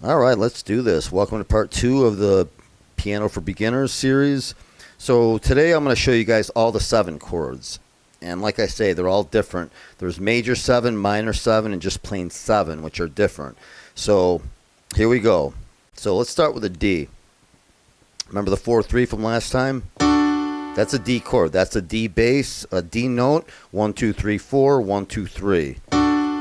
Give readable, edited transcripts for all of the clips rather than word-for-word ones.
All right, let's do this. Welcome to part 2 of the Piano for Beginners series. So today I'm going to show you guys all the 7 chords. And like I say, they're all different. There's major 7, minor 7, and just plain 7, which are different. So here we go. So let's start with a D. Remember the 4-3 from last time? That's a D chord. That's a D bass, a D note, 1, 2, 3, 4, 1, 2, 3.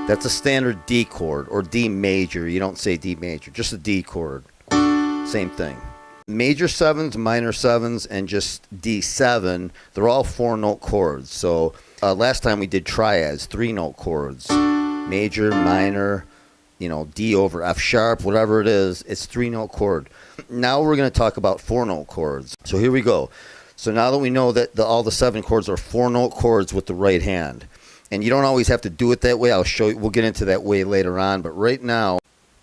That's a standard D chord, or D major. You don't say D major, just a D chord. Same thing. Major 7s, minor 7s, and just D7, they're all 4-note chords. So last time we did triads, 3-note chords. Major, minor, D over F sharp, whatever it is, it's 3-note chord. Now we're going to talk about 4-note chords. So here we go. So now that we know that all the 7 chords are 4-note chords with the right hand. And you don't always have to do it that way. I'll show you. We'll get into that way later on. But right now,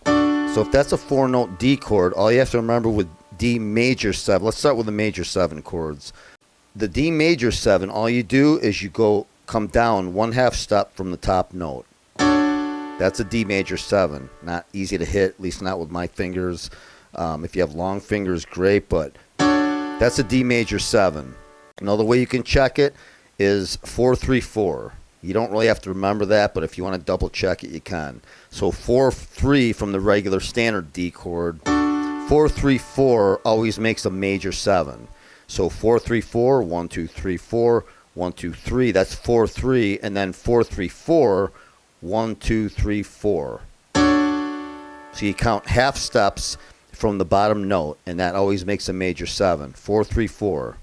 so if that's a 4-note D chord, all you have to remember with D major 7, let's start with the major 7 chords. The D major 7, all you do is you come down 1/2 step from the top note. That's a D major 7. Not easy to hit, at least not with my fingers. If you have long fingers, great, but that's a D major 7. Another way you can check it is 4-3-4. You don't really have to remember that, but if you want to double check it, you can. So 4-3 from the regular standard D chord. 4-3-4 always makes a major 7. So 4-3-4, 1, 2, 3, 4, 1, 2, 3. That's 4-3, and then 4-3-4, 1, 2, 3, 4. So you count half steps from the bottom note, and that always makes a major 7. 4-3-4.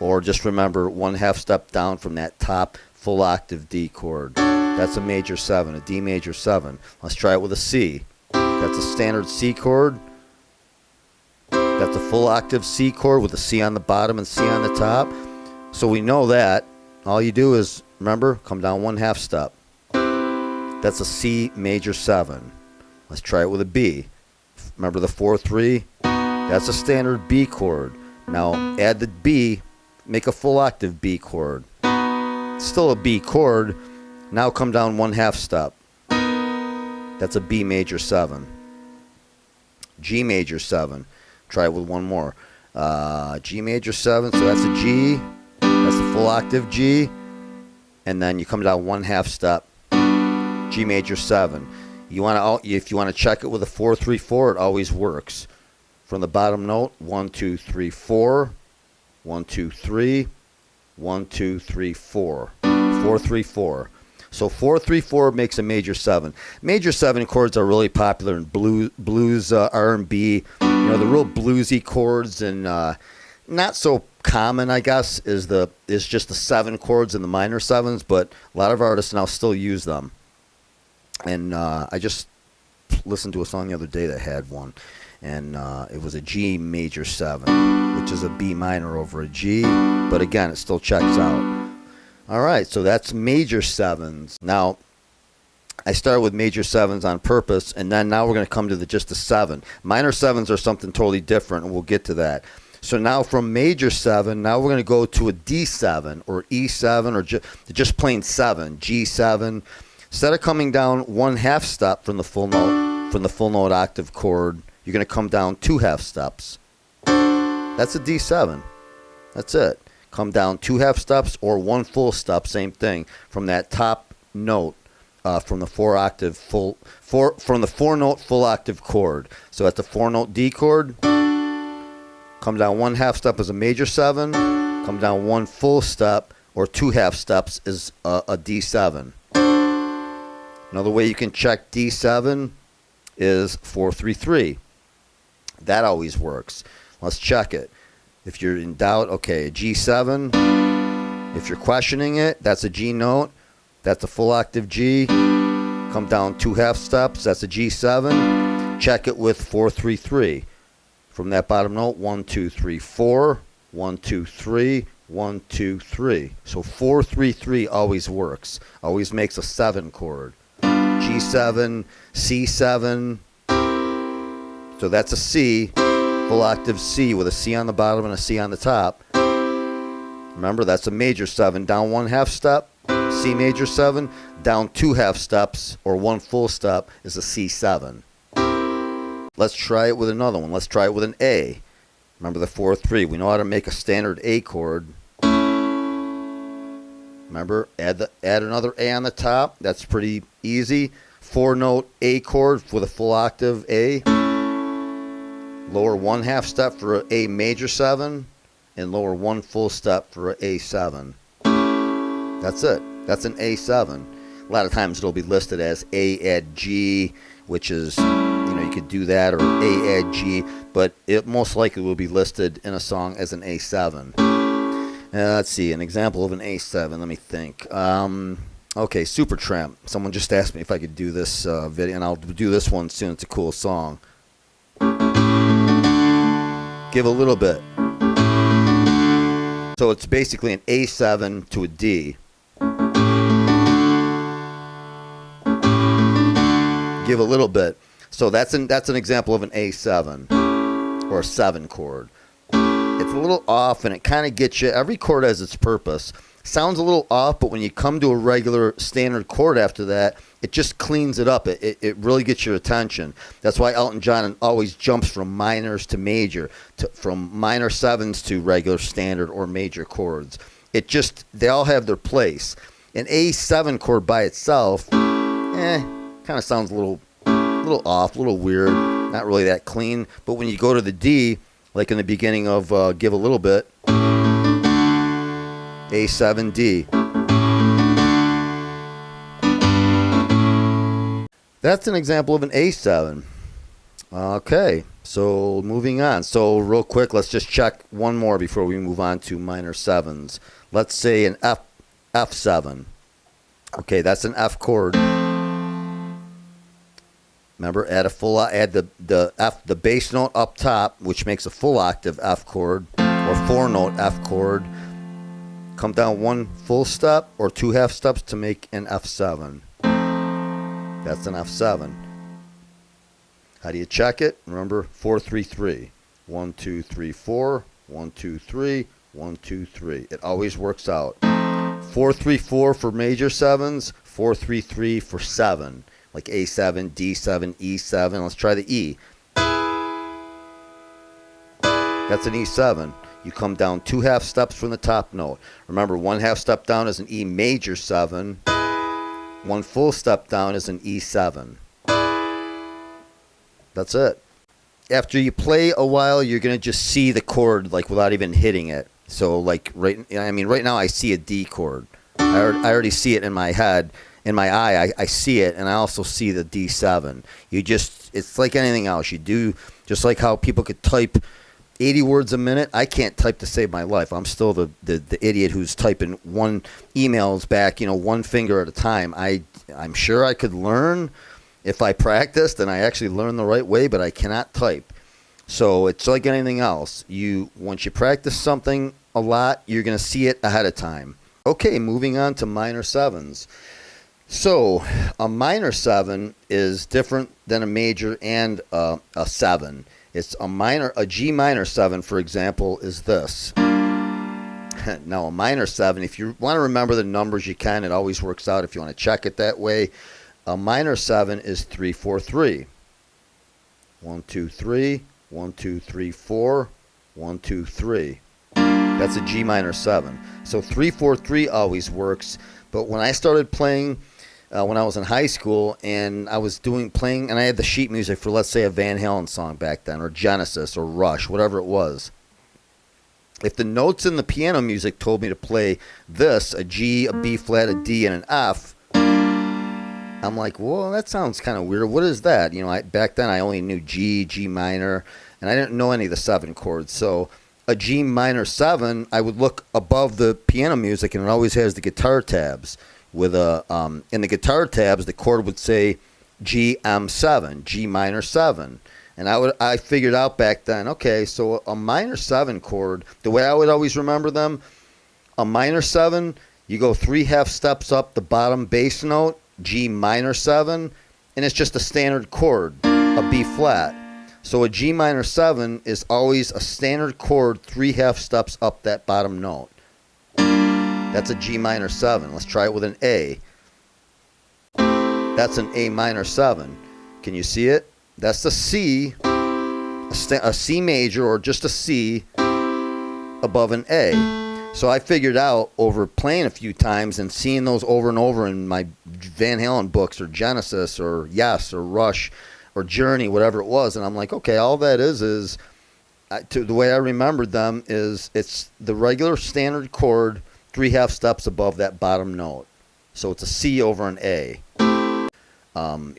Or just remember 1/2 step down from that top full octave D chord. That's a major 7, a D major 7. Let's try it with a C. That's a standard C chord. That's a full octave C chord with a C on the bottom and C on the top. So we know that. All you do is, remember, come down 1/2 step. That's a C major 7. Let's try it with a B. Remember the 4-3? That's a standard B chord. Now add the B. Make a full octave B chord. Still a B chord. Now come down 1/2 step. That's a B major 7. G major 7. Try it with one more. G major 7. So that's a G. That's a full octave G. And then you come down 1/2 step. G major 7. If you want to check it with a 4-3-4, it always works. From the bottom note, 1, 2, 3, 4. 1, 2, 3, 1, 2, 3, 4. 4-3-4. So 4-3-4 makes a major 7. Major 7 chords are really popular in blues, R&B. The real bluesy chords, and not so common, I guess, is just the 7 chords and the minor 7s. But a lot of artists now still use them. And I just listened to a song the other day that had one. And it was a G major 7, which is a B minor over a G. But again, it still checks out. All right, so that's major 7s. Now, I started with major 7s on purpose, and then now we're going to come to just the 7. Minor 7s are something totally different, and we'll get to that. So now from major 7, now we're going to go to a D7 or E7 or just plain 7, G7. Instead of coming down 1/2 step from the full note octave chord, you're going to come down 2/2 steps. That's a D7. That's it. Come down 2/2 steps or 1 full step, same thing, from that top note, from the 4-note full octave chord. So that's a 4-note D chord. Come down 1/2 step as a major 7. Come down 1 full step or 2/2 steps is a D7. Another way you can check D7 is 4-3-3. That always works. Let's check it. If you're in doubt, okay, a G7. If you're questioning it, that's a G note. That's a full octave G. Come down 2/2 steps. That's a G7. Check it with 4-3-3. From that bottom note, 1, 2, 3, 4. 1, 2, 3. 1, 2, 3. So 4-3-3 always works. Always makes a 7 chord. G7, C7. So that's a C, full octave C with a C on the bottom and a C on the top. Remember, that's a major 7. Down 1/2 step, C major 7. Down 2/2 steps, or 1 full step, is a C7. Let's try it with another one. Let's try it with an A. Remember the 4-3. We know how to make a standard A chord. Remember, add another A on the top. That's pretty easy. 4-note A chord with a full octave A. Lower 1/2 step for an A major 7, and lower 1 full step for an A7. That's it. That's an A7. A lot of times it'll be listed as A add G, which is, you could do that, or A add G, but it most likely will be listed in a song as an A7. Let's see, an example of an A7. Let me think. Okay, Supertramp. Someone just asked me if I could do this video, and I'll do this one soon. It's a cool song. Give a little bit. So it's basically an A7 to a D. Give a little bit. So that's an example of an A7 or a 7 chord. It's a little off, and it kind of gets you. Every chord has its purpose. Sounds a little off, but when you come to a regular standard chord after that, it just cleans it up. It really gets your attention. That's why Elton John always jumps from minors to major, from minor 7s to regular standard or major chords. They all have their place. An A7 chord by itself, kind of sounds a little off, a little weird, not really that clean. But when you go to the D, like in the beginning of Give a Little Bit, A7 D. That's an example of an A7. Okay, so moving on. So real quick, let's just check one more before we move on to minor 7s. Let's say an F7. Okay, that's an F chord. Remember, add the bass note up top, which makes a full octave F chord, or 4-note F chord. Come down 1 full step or 2 half steps to make an F7. That's an F7. How do you check it? Remember, 4-3-3. 1, 2, 3, 4. 1, 2, 3. 1, 2, 3. It always works out. 4-3-4 for major 7s. 4-3-3 for 7. Like A7, D7, E7. Let's try the E. That's an E7. You come down 2 half steps from the top note. Remember, 1 half step down is an E major 7. 1 full step down is an E7. That's it. After you play a while, you're going to just see the chord like without even hitting it. So like right now I see a D chord. I already see it in my head. In my eye, I see it, and I also see the D7. It's like anything else. You do, just like how people could type 80 words a minute. I can't type to save my life. I'm still the idiot who's typing emails back, one finger at a time. I'm sure I could learn if I practiced and I actually learned the right way, but I cannot type. So it's like anything else. Once you practice something a lot, you're going to see it ahead of time. Okay, moving on to minor 7s. So a minor 7 is different than a major and a 7. It's a G minor 7, for example, is this. Now a minor 7, if you want to remember the numbers, you can. It always works out if you want to check it that way. A minor 7 is 3-4-3. 1, 2, 3. 1, 2, 3, 4. 1, 2, 3. That's a G minor 7. So 3-4-3 always works. But when I started playing, when I was in high school, and I was playing, and I had the sheet music for, let's say, a Van Halen song back then, or Genesis, or Rush, whatever it was. If the notes in the piano music told me to play this, a G, a B flat, a D, and an F, I'm like, well, that sounds kind of weird. What is that? Back then I only knew G, G minor, and I didn't know any of the 7 chords. So a G minor 7, I would look above the piano music, and it always has the guitar tabs. In the guitar tabs, the chord would say G M7, G minor 7. And I figured out back then, okay, so a minor 7 chord, the way I would always remember them, a minor 7, you go 3 half steps up the bottom bass note, G minor 7, and it's just a standard chord, a B flat. So a G minor 7 is always a standard chord 3 half steps up that bottom note. That's a G minor 7. Let's try it with an A. That's an A minor 7. Can you see it? That's the C. a C major or just a C above an A. So I figured out over playing a few times and seeing those over and over in my Van Halen books or Genesis or Yes or Rush or Journey, whatever it was. And I'm like, okay, all that is the way I remembered them is it's the regular standard chord 3/2 steps above that bottom note. So it's a C over an A.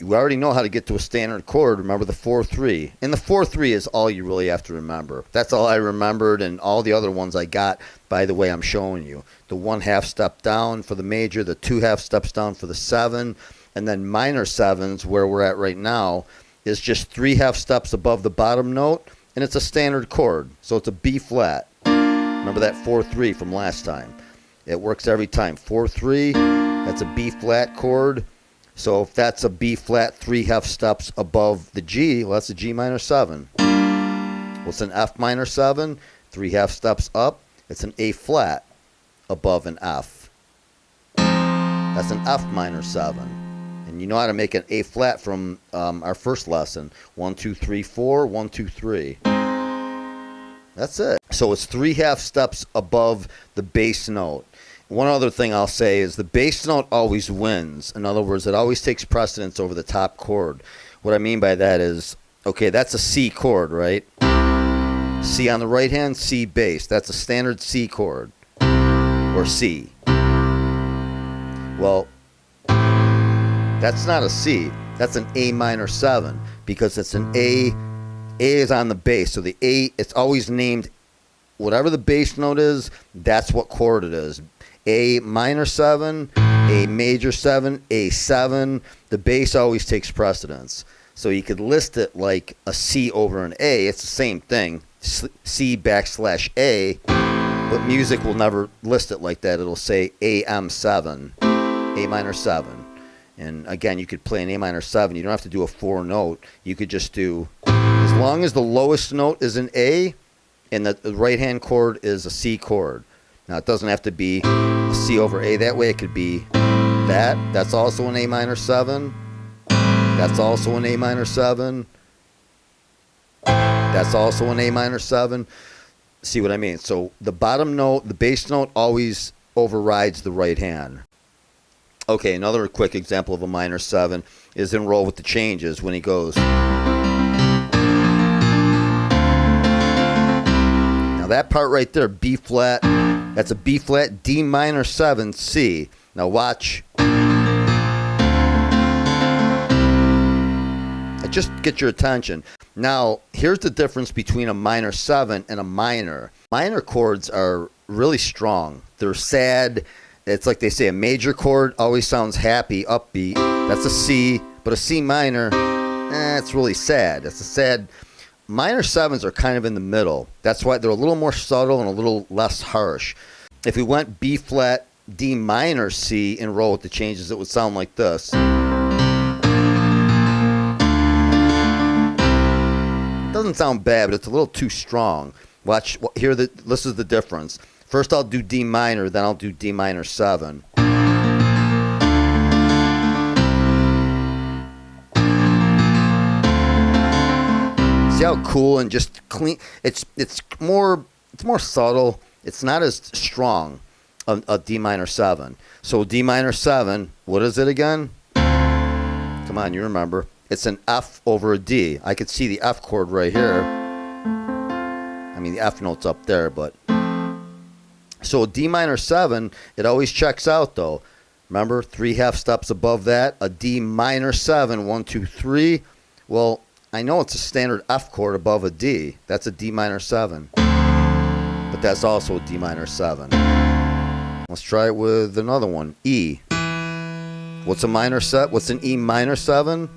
We already know how to get to a standard chord. Remember the 4/3. And the 4/3 is all you really have to remember. That's all I remembered, and all the other ones I got by the way I'm showing you. The 1/2 step down for the major, the 2/2 steps down for the 7, and then minor 7s, where we're at right now, is just 3/2 steps above the bottom note, and it's a standard chord. So it's a B flat. Remember that 4/3 from last time. It works every time. 4/3, that's a B flat chord. So if that's a B flat 3/2 steps above the G, well, that's a G minor 7. What's an F minor 7? 3/2 steps up. It's an A flat above an F. That's an F minor 7. And you know how to make an A flat from our first lesson. 1, 2, 3, 4, 1, 2, 3. That's it. So it's 3/2 steps above the bass note. One other thing I'll say is the bass note always wins. In other words, it always takes precedence over the top chord. What I mean by that is, okay, that's a C chord, right? C on the right hand, C bass. That's a standard C chord, or C. Well, that's not a C. That's an A minor 7 because it's an A. A is on the bass, so the A, it's always named, whatever the bass note is, that's what chord it is. A minor 7, A major 7, A7. The bass always takes precedence. So you could list it like a C over an A. It's the same thing, C backslash A, but music will never list it like that. It'll say AM7, A minor 7. And again, you could play an A minor 7. You don't have to do a 4 note. You could just do, as long as the lowest note is an A and the right-hand chord is a C chord. Now, it doesn't have to be a C over A. That way it could be that. That's also an A minor 7. That's also an A minor 7. That's also an A minor 7. See what I mean? So the bottom note, the bass note, always overrides the right hand. Okay, another quick example of a minor 7 is in Roll with the Changes when he goes. Now that part right there, B flat, that's a B flat, D minor 7, C. Now watch. Just get your attention. Now, here's the difference between a minor 7 and a minor. Minor chords are really strong. They're sad. It's like they say, a major chord always sounds happy, upbeat. That's a C, but a C minor, it's really sad. It's a sad. Minor 7s are kind of in the middle. That's why they're a little more subtle and a little less harsh. If we went B flat, D minor, C, and Roll with the Changes, it would sound like this. Doesn't sound bad, but it's a little too strong. Watch, here, this is the difference. First I'll do D minor, then I'll do D minor 7. See how cool and just clean. It's more subtle. It's not as strong, a D minor 7. So D minor 7, what is it again? Come on, you remember. It's an F over a D. I could see the F chord right here. I mean, the F note's up there, but. So a D minor 7, it always checks out though. Remember, 3/2 steps above that. A D minor 7, 1, 2, 3. Well, I know it's a standard F chord above a D. That's a D minor 7. But that's also a D minor 7. Let's try it with another one. E. What's a minor set? What's an E minor 7?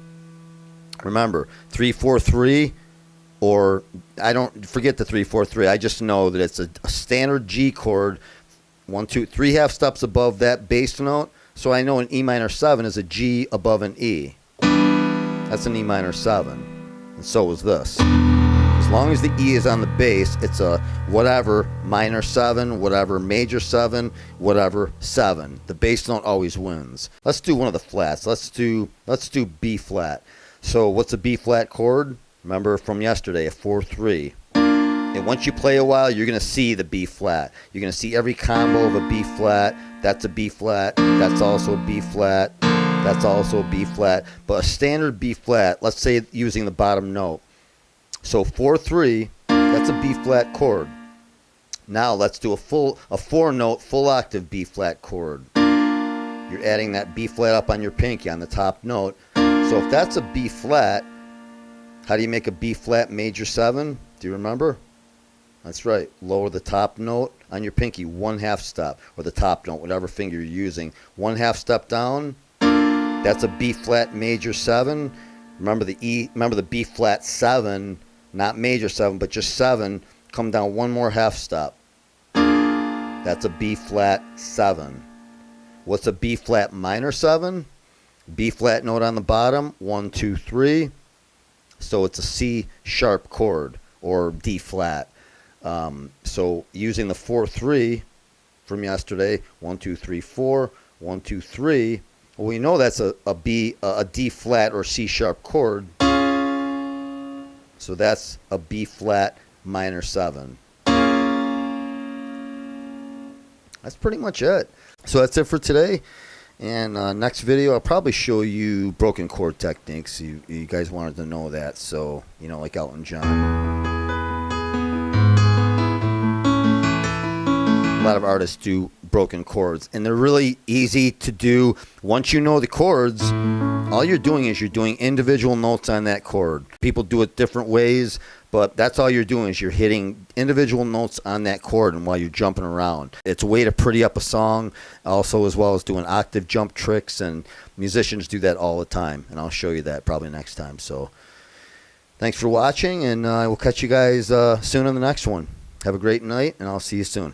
Remember, 3, 4, 3, or I don't forget the 3, 4, 3. I just know that it's a standard G chord, 1, 2, 3/2 steps above that bass note. So I know an E minor 7 is a G above an E. That's an E minor 7, and so is this. As long as the E is on the bass, it's a whatever minor 7, whatever major 7, whatever 7. The bass note always wins. Let's do one of the flats. Let's do B flat. So what's a B flat chord? Remember from yesterday, a 4-3. And once you play a while, you're going to see the B flat. You're going to see every combo of a B flat. That's a B flat. That's also a B flat. That's also a B flat. But a standard B flat, let's say using the bottom note. So 4-3, that's a B flat chord. Now let's do a 4-note, full octave B flat chord. You're adding that B flat up on your pinky on the top note. So if that's a B flat, how do you make a B flat major 7? Do you remember? That's right. Lower the top note on your pinky 1/2 step, or the top note, whatever finger you're using. 1/2 step down. That's a B flat major 7. Remember the B flat 7, not major 7, but just 7. Come down one more half step. That's a B flat 7. What's a B flat minor 7? B flat note on the bottom, 1, 2, 3. So it's a C sharp chord, or D flat. So using the 4-3 from yesterday, 1, 2, 3, 4, 1, 2, 3. Well, we know that's a D flat or C sharp chord. So that's a B flat minor 7. That's pretty much it. So that's it for today. And next video, I'll probably show you broken chord techniques. You guys wanted to know that, so like Elton John. A lot of artists do broken chords, and they're really easy to do. Once you know the chords, all you're doing is you're doing individual notes on that chord. People do it different ways, but that's all you're doing is you're hitting individual notes on that chord, and while you're jumping around. It's a way to pretty up a song, also, as well as doing octave jump tricks, and musicians do that all the time, and I'll show you that probably next time. So thanks for watching, and I will catch you guys soon on the next one. Have a great night, and I'll see you soon.